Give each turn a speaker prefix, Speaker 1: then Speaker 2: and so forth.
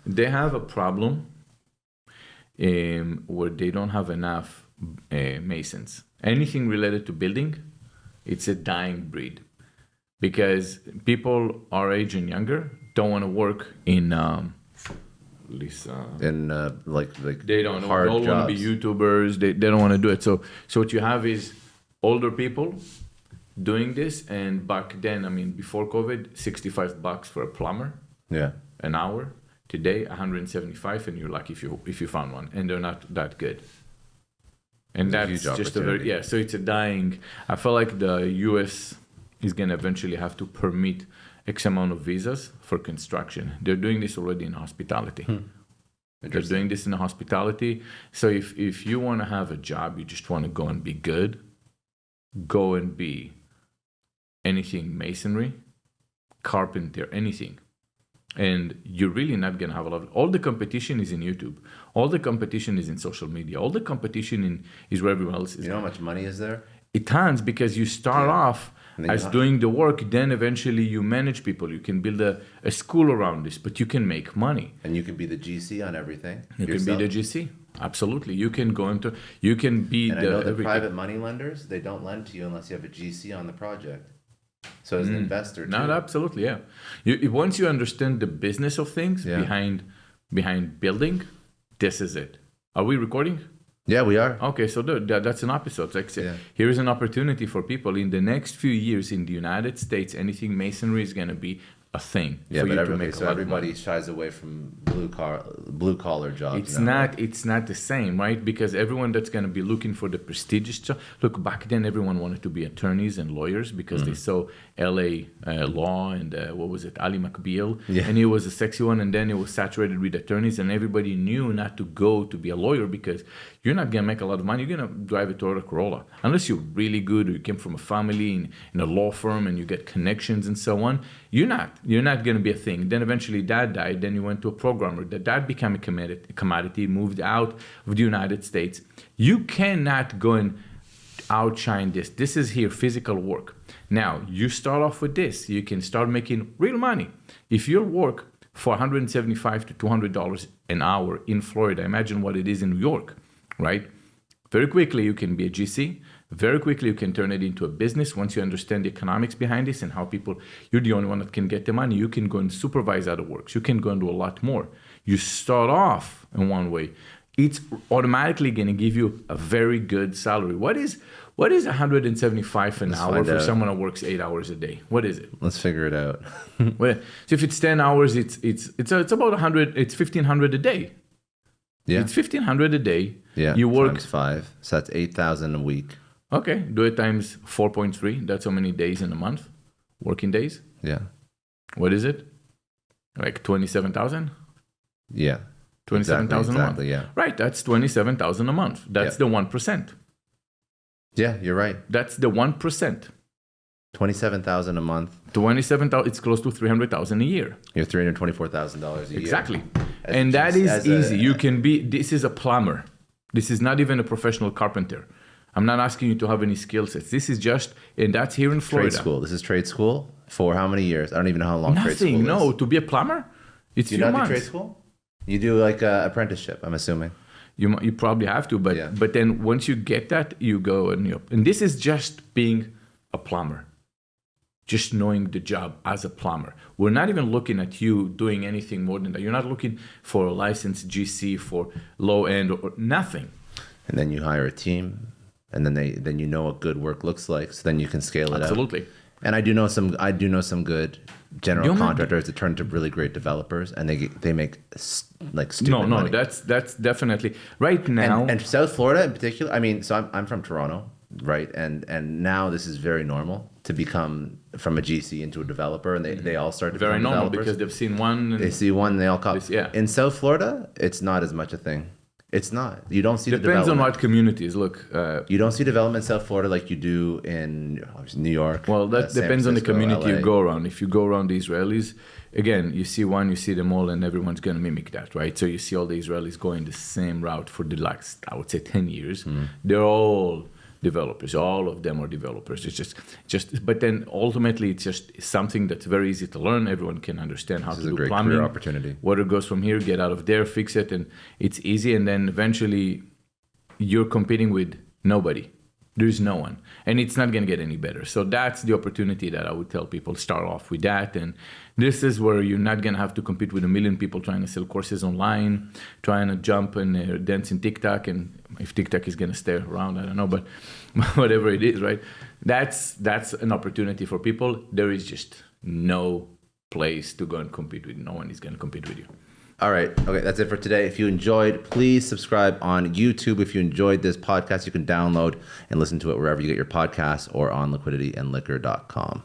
Speaker 1: They have a problem where they don't have enough masons. Anything related to building, it's a dying breed. Because people our age and younger don't want to work in they don't
Speaker 2: hard
Speaker 1: want to be YouTubers. They don't want to do it. So what you have is older people doing this. And back then, I mean, before COVID, $65 for a plumber.
Speaker 2: Yeah.
Speaker 1: An hour. Today, 175, and you're lucky if you found one. And they're not that good. And that's just so it's a dying. I feel like the U.S. is going to eventually have to permit X amount of visas for construction. They're doing this already in hospitality. They're doing this in hospitality. So if you want to have a job, you just want to go and be good, go and be anything masonry, carpenter, anything. And you're really not going to have a lot of... All the competition is in YouTube. All the competition is in social media. All the competition is where everyone else is.
Speaker 2: You know how much money is there?
Speaker 1: It tons, because you start off as doing the work, then eventually you manage people. You can build a school around this, but you can make money.
Speaker 2: And you can be the GC on everything.
Speaker 1: You can be the GC. Absolutely. You can go into... You can be
Speaker 2: and I know the private money lenders, they don't lend to you unless you have a GC on the project. So as an investor, too.
Speaker 1: No, absolutely, yeah. Once you understand the business of things behind building, this is it. Are we recording?
Speaker 2: Yeah, we are.
Speaker 1: Okay, so that's an episode. Like, here is an opportunity for people in the next few years in the United States. Anything masonry is going to be a thing.
Speaker 2: Yeah, but everybody shies away from blue collar jobs.
Speaker 1: It's not the same, right? Because everyone that's going to be looking for the prestigious job. Look, back then everyone wanted to be attorneys and lawyers because they saw L.A. Law and what was it, Ali McBeal, and he was a sexy one, and then it was saturated with attorneys, and everybody knew not to go to be a lawyer because you're not going to make a lot of money. You're going to drive a Toyota Corolla unless you're really good or you came from a family in a law firm and you get connections and so on. You're not going to be a thing. Then eventually dad died. Then you went to a programmer. The dad became a commodity, moved out of the United States. You cannot go and outshine this. This is here, physical work. Now, you start off with this. You can start making real money. If you work for $175 to $200 an hour in Florida, imagine what it is in New York, right? Very quickly, you can be a GC. Very quickly, you can turn it into a business. Once you understand the economics behind this and how you're the only one that can get the money, you can go and supervise other works. You can go and do a lot more. You start off in one way. It's automatically going to give you a very good salary. What is $175 an hour for someone that works 8 hours a day? What is it?
Speaker 2: Let's figure it out.
Speaker 1: So if it's 10 hours, it's about 100. It's $1,500 a day.
Speaker 2: Yeah,
Speaker 1: it's $1,500 a day.
Speaker 2: Yeah,
Speaker 1: you work
Speaker 2: times 5, so that's $8,000 a week.
Speaker 1: Okay, do it times 4.3. That's how many days in a month, working days.
Speaker 2: Yeah.
Speaker 1: What is it? Like 27,000.
Speaker 2: Yeah.
Speaker 1: 27,000 a month.
Speaker 2: Yeah.
Speaker 1: Right. That's 27,000 a month. That's the 1%.
Speaker 2: Yeah, you're right.
Speaker 1: That's the 1%.
Speaker 2: 27,000 a month.
Speaker 1: 27,000. It's close to 300,000 a year.
Speaker 2: You're $324,000 a year.
Speaker 1: Exactly. And that is easy. You can be. This is a plumber. This is not even a professional carpenter. I'm not asking you to have any skill sets. This is just, and that's here in Florida.
Speaker 2: Trade school. This is trade school for how many years? I don't even know how long trade school is.
Speaker 1: Nothing. No, to be a plumber, it's few months.
Speaker 2: Do you not do trade school? You do like an apprenticeship, I'm assuming.
Speaker 1: You probably have to, but then once you get that, you go and this is just being a plumber. Just knowing the job as a plumber. We're not even looking at you doing anything more than that. You're not looking for a licensed GC for low end or nothing.
Speaker 2: And then you hire a team, and then you know what good work looks like, so then you can scale it
Speaker 1: Absolutely.
Speaker 2: up. And I do know some good general contractors that turn to really great developers, and they make like stupid money.
Speaker 1: That's definitely right now.
Speaker 2: And South Florida in particular. I mean, so I'm from Toronto, right? And now this is very normal to become from a GC into a developer, and they all start to
Speaker 1: very
Speaker 2: become
Speaker 1: normal
Speaker 2: developers.
Speaker 1: Because they've seen one.
Speaker 2: They see one, and they all copy. In South Florida, it's not as much a thing. It's not. You don't see the development.
Speaker 1: Depends on what communities. Look,
Speaker 2: you don't see development in South Florida like you do in New York.
Speaker 1: Well, that depends on the community you go around. If you go around the Israelis, again, you see one, you see them all, and everyone's going to mimic that, right? So you see all the Israelis going the same route for the last, I would say, 10 years. They're all developers. All of them are developers. It's just. But then ultimately, it's just something that's very easy to learn. Everyone can understand how
Speaker 2: This
Speaker 1: to
Speaker 2: is a
Speaker 1: do
Speaker 2: great
Speaker 1: plumbing.
Speaker 2: career opportunity.
Speaker 1: Water goes from here, get out of there, fix it, and it's easy. And then eventually, you're competing with nobody. There's no one, and it's not going to get any better. So that's the opportunity that I would tell people, start off with that. And this is where you're not going to have to compete with a million people trying to sell courses online, trying to jump and dance in TikTok. And if TikTok is going to stay around, I don't know, but whatever it is, right? That's an opportunity for people. There is just no place to go and compete with. No one is going to compete with you.
Speaker 2: All right. Okay, that's it for today. If you enjoyed, please subscribe on YouTube. If you enjoyed this podcast, you can download and listen to it wherever you get your podcasts or on liquidityandliquor.com.